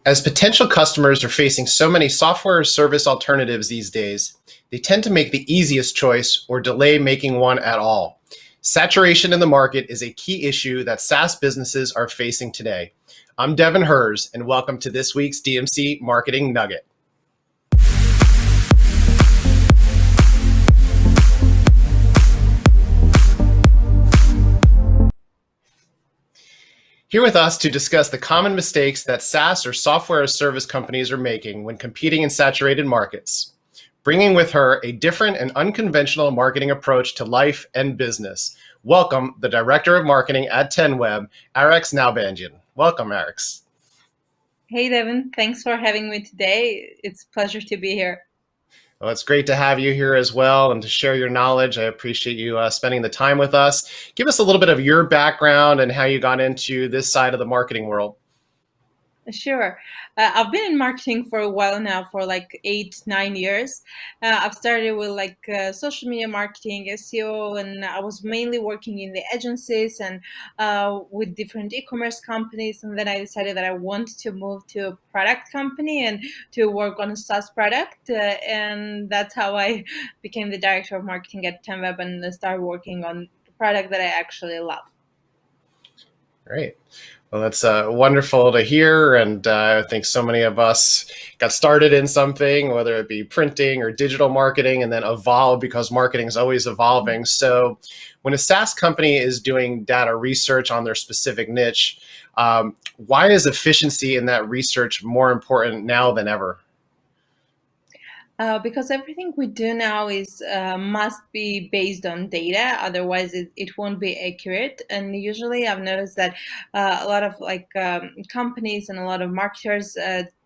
As potential customers are facing so many software or service alternatives these days, they tend to make the easiest choice or delay making one at all. Saturation in the market is a key issue that SaaS businesses are facing today. I'm Devin Herz, and welcome to this week's DMC Marketing Nugget. Here with us to discuss the common mistakes that SaaS or software as service companies are making when competing in saturated markets, bringing with her a different and unconventional marketing approach to life and business. Welcome, the Director of Marketing at Tamweb, Araks Nalbandyan. Welcome, Araks. Hey, Devin. Thanks for having me today. It's a pleasure to be here. Well, it's great to have you here as well and to share your knowledge. I appreciate you spending the time with us. Give us a little bit of your background and how you got into this side of the marketing world. Sure. I've been in marketing for a while now, for like 8-9 years. I've started with social media marketing, SEO, and I was mainly working in the agencies and with different e-commerce companies. And then I decided that I wanted to move to a product company and to work on a SaaS product. And that's how I became the director of marketing at Tamweb and started working on the product that I actually love. Great. Well, that's wonderful to hear. And I think so many of us got started in something, whether it be printing or digital marketing, and then evolved because marketing is always evolving. So when a SaaS company is doing data research on their specific niche, why is efficiency in that research more important now than ever? Because everything we do now is must be based on data, otherwise it won't be accurate. And usually I've noticed that a lot of companies and a lot of marketers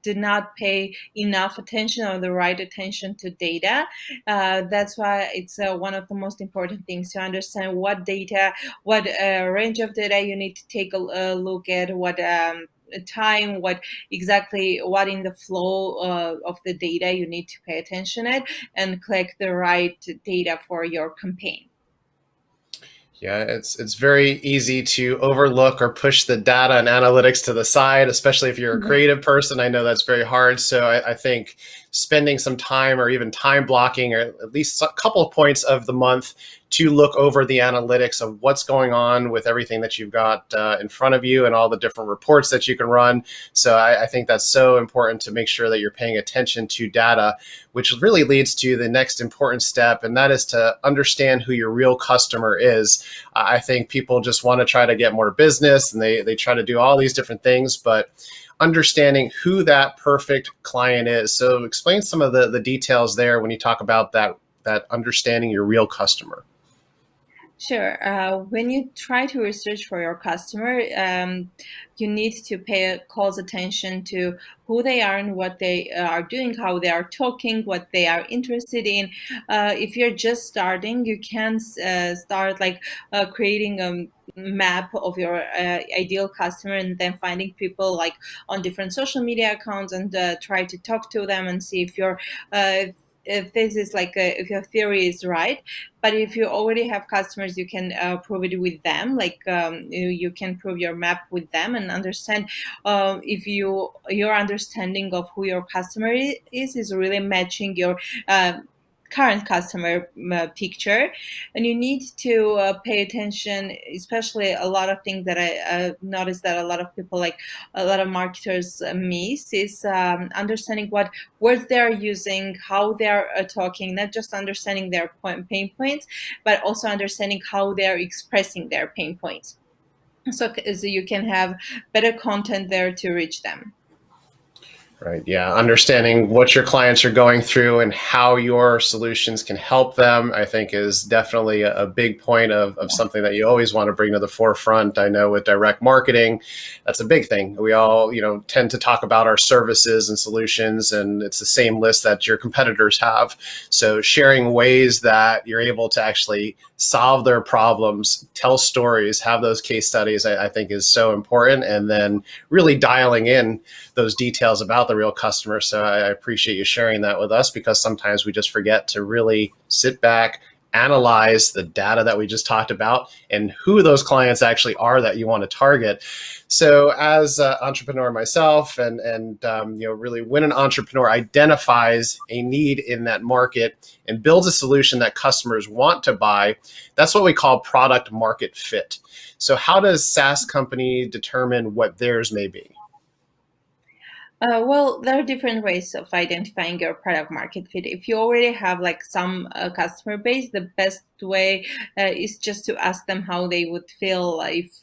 do not pay enough attention or the right attention to data. That's why it's one of the most important things to understand what data, what range of data you need to take a look at, what time, what in the flow of the data you need to pay attention at and collect the right data for your campaign. Yeah, it's very easy to overlook or push the data and analytics to the side, especially if you're a creative person. I know that's very hard. So I think spending some time or even time blocking or at least a couple of points of the month to look over the analytics of what's going on with everything that you've got in front of you and all the different reports that you can run. So I think that's so important to make sure that you're paying attention to data, which really leads to the next important step, and that is to understand who your real customer is. I think people just want to try to get more business and they try to do all these different things, but understanding who that perfect client is. So explain some of the details there when you talk about that understanding your real customer. Sure. When you try to research for your customer, you need to pay close attention to who they are and what they are doing, how they are talking, what they are interested in. If you're just starting, you can start creating a map of your ideal customer and then finding people on different social media accounts and try to talk to them and see if you're if this is if your theory is right. But if you already have customers, you can prove it with them. You can prove your map with them and understand if your understanding of who your customer is really matching your current customer picture. And you need to pay attention, especially a lot of things that I noticed that a lot of people, a lot of marketers miss, is understanding what words they're using, how they're talking, not just understanding their pain points, but also understanding how they're expressing their pain points. So you can have better content there to reach them. Right. Yeah. Understanding what your clients are going through and how your solutions can help them, I think, is definitely a big point of something that you always want to bring to the forefront. I know with direct marketing, that's a big thing. We all, tend to talk about our services and solutions, and it's the same list that your competitors have. So sharing ways that you're able to actually solve their problems, tell stories, have those case studies, I think is so important. And then really dialing in those details about the real customer. So I appreciate you sharing that with us, because sometimes we just forget to really sit back, analyze the data that we just talked about and who those clients actually are that you want to target. So as an entrepreneur myself, and really when an entrepreneur identifies a need in that market and builds a solution that customers want to buy, that's what we call product market fit. So how does SaaS company determine what theirs may be? Well, there are different ways of identifying your product market fit. If you already have like some customer base, the best way is just to ask them how they would feel if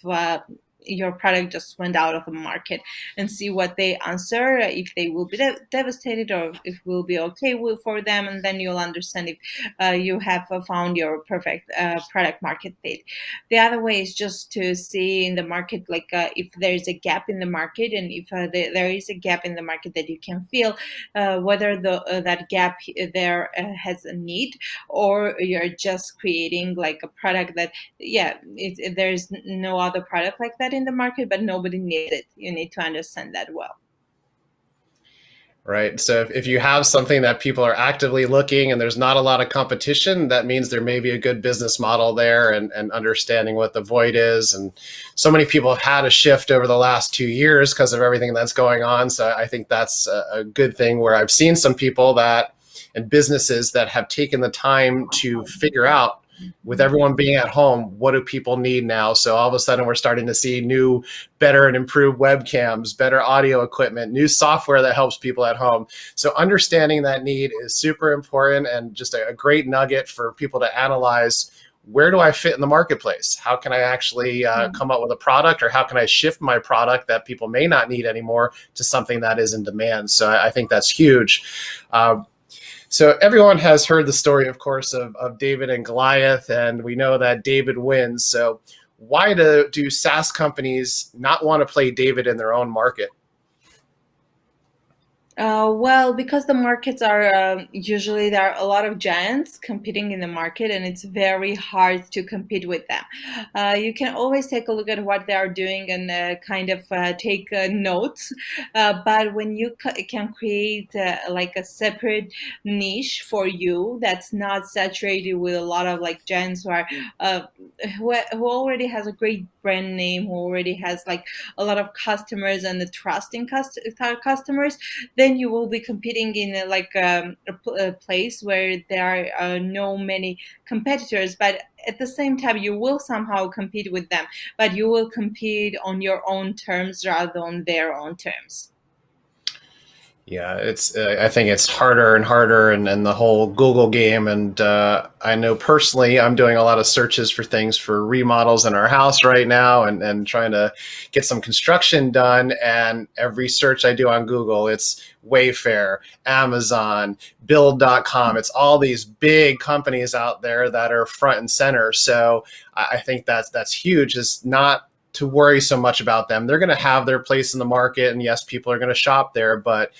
your product just went out of the market, and see what they answer, if they will be devastated or if it will be okay for them, and then you'll understand if you have found your perfect product market fit. The other way is just to see in the market, like if there's a gap in the market, and if there is a gap in the market that you can feel, whether that gap there has a need, or you're just creating like a product that, yeah, there's no other product like that in the market, but nobody needs it. You need to understand that well. Right. So if you have something that people are actively looking and there's not a lot of competition, that means there may be a good business model there, and understanding what the void is. And so many people have had a shift over the last 2 years because of everything that's going on. So I think that's a good thing, where I've seen some people that and businesses that have taken the time to figure out, with everyone being at home, what do people need now? So all of a sudden we're starting to see new, better and improved webcams, better audio equipment, new software that helps people at home. So understanding that need is super important, and just a great nugget for people to analyze. Where do I fit in the marketplace? How can I actually come up with a product, or how can I shift my product that people may not need anymore to something that is in demand? So I think that's huge. So everyone has heard the story, of course, of David and Goliath, and we know that David wins. So why do SaaS companies not want to play David in their own market? Well, because the markets are usually there are a lot of giants competing in the market, and it's very hard to compete with them. You can always take a look at what they are doing and kind of take notes, but when you can create like a separate niche for you that's not saturated with a lot of like giants who are uh, who already has a great brand name, who already has like a lot of customers and the trusting customers, then you will be competing in a place where there are no many competitors. But at the same time, you will somehow compete with them, but you will compete on your own terms rather than on their own terms. Yeah, it's. I think it's harder and harder, and the whole Google game. And I know personally, I'm doing a lot of searches for things for remodels in our house right now, and trying to get some construction done. And every search I do on Google, it's Wayfair, Amazon, Build.com. It's all these big companies out there that are front and center. So I think that's huge. Is not to worry so much about them. They're going to have their place in the market, and yes, people are going to shop there, but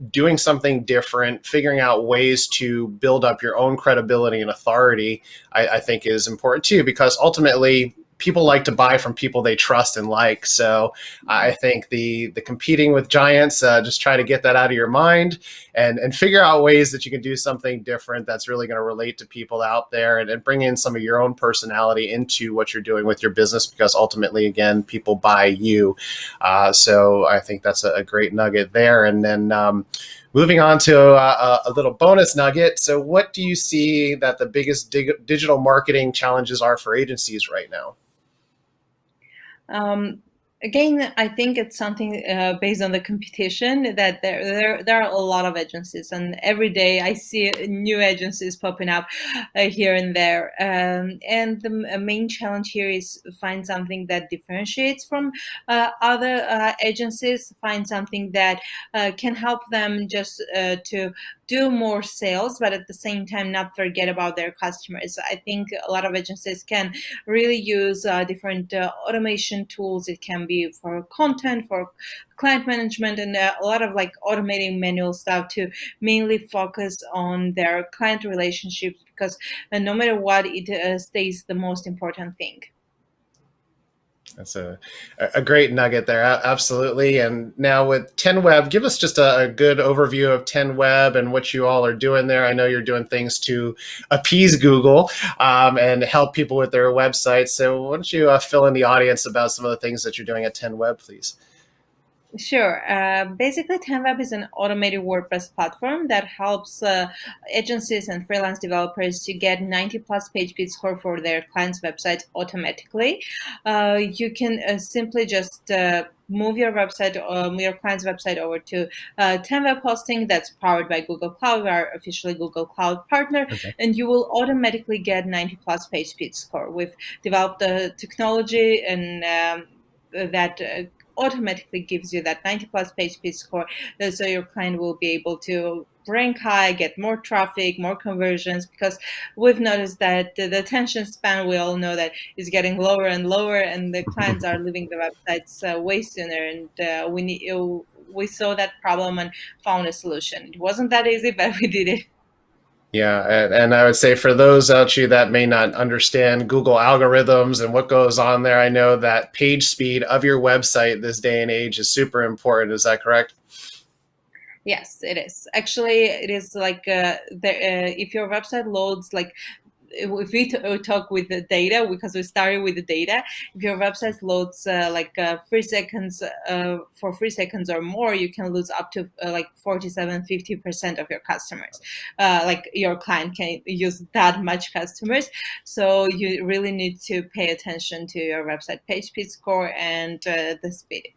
doing something different, figuring out ways to build up your own credibility and authority, I think is important too, because ultimately people like to buy from people they trust and like. So I think the competing with giants, just try to get that out of your mind, and figure out ways that you can do something different that's really going to relate to people out there, and bring in some of your own personality into what you're doing with your business, because ultimately, again, people buy you. So I think that's a great nugget there. And then moving on to a little bonus nugget. So what do you see that the biggest digital marketing challenges are for agencies right now? Um, Again, I think it's something based on the competition, that there are a lot of agencies, and every day I see new agencies popping up here and there. And the main challenge here is find something that differentiates from other agencies, find something that can help them just to do more sales, but at the same time not forget about their customers. I think a lot of agencies can really use different automation tools. It can be for content, for client management, and a lot of like automating manual stuff to mainly focus on their client relationships, because no matter what, it stays the most important thing. That's a great nugget there. Absolutely. And now with Tamweb, give us just a good overview of Tamweb and what you all are doing there. I know you're doing things to appease Google and help people with their websites. So why don't you fill in the audience about some of the things that you're doing at Tamweb, please? Sure. Basically, Tamweb is an automated WordPress platform that helps agencies and freelance developers to get 90 plus page speed score for their clients' websites automatically. You can simply just move your website, your client's website over to Tamweb hosting that's powered by Google Cloud. We are officially Google Cloud partner, Okay. and you will automatically get 90 plus page speed score. We've developed the technology and that automatically gives you that 90 plus page speed score, so your client will be able to rank high, get more traffic, more conversions, because we've noticed that the attention span, we all know that, is getting lower and lower, and the clients are leaving the websites way sooner, and we saw that problem and found a solution. It wasn't that easy, but we did it. Yeah, and I would say for those out you that may not understand Google algorithms and what goes on there, I know that page speed of your website this day and age is super important. Is that correct? Yes, it is. Actually, it is like if your website loads, like if we talk with the data, because we started with the data, if your website loads 3 seconds, for 3 seconds or more, you can lose up to like 47-50% of your customers. Like your client can use that much customers. So you really need to pay attention to your website page speed score and the speed.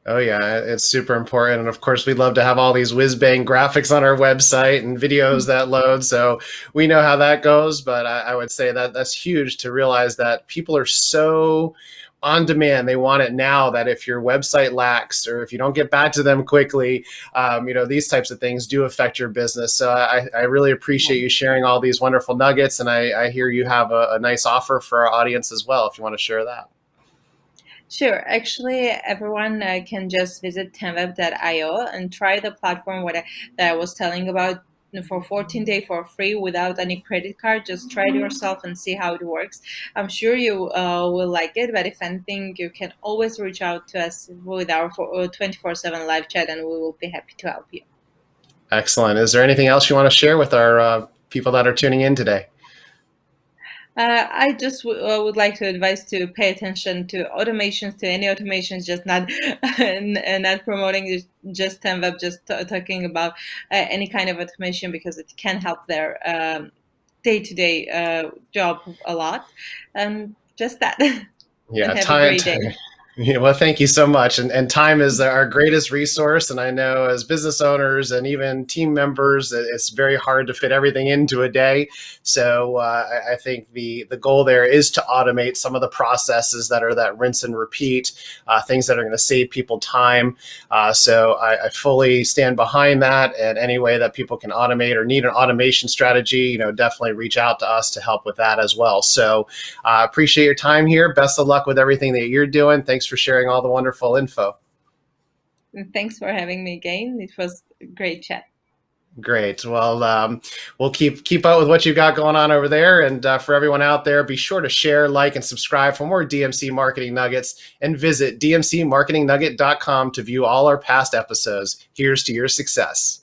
Oh yeah, it's super important. And of course, we love to have all these whiz bang graphics on our website and videos that load. So we know how that goes. But I would say that that's huge to realize that people are so on demand. They want it now, that if your website lacks or if you don't get back to them quickly, these types of things do affect your business. So I really appreciate you sharing all these wonderful nuggets. And I hear you have a nice offer for our audience as well, if you want to share that. Sure. Actually, everyone can just visit tamweb.io and try the platform that I was telling about for 14 days for free without any credit card. Just try it yourself and see how it works. I'm sure you will like it, but if anything, you can always reach out to us with our 24/7 live chat, and we will be happy to help you. Excellent. Is there anything else you want to share with our people that are tuning in today? I just would like to advise to pay attention to automations, to any automations, just not not promoting just Tamweb, just talking about any kind of automation, because it can help their day-to-day job a lot. And just that. And Yeah, have a time. great day. Yeah, well, thank you so much. And time is our greatest resource. And I know as business owners and even team members, it's very hard to fit everything into a day. So I think the goal there is to automate some of the processes that are that rinse and repeat, things that are going to save people time. So I fully stand behind that. And any way that people can automate or need an automation strategy, definitely reach out to us to help with that as well. So appreciate your time here. Best of luck with everything that you're doing. Thanks for sharing all the wonderful info. And thanks for having me again. It was a great chat. Great. Well, we'll keep up with what you got going on over there. And for everyone out there, be sure to share, like, and subscribe for more DMC Marketing Nuggets, and visit dmcmarketingnugget.com to view all our past episodes. Here's to your success.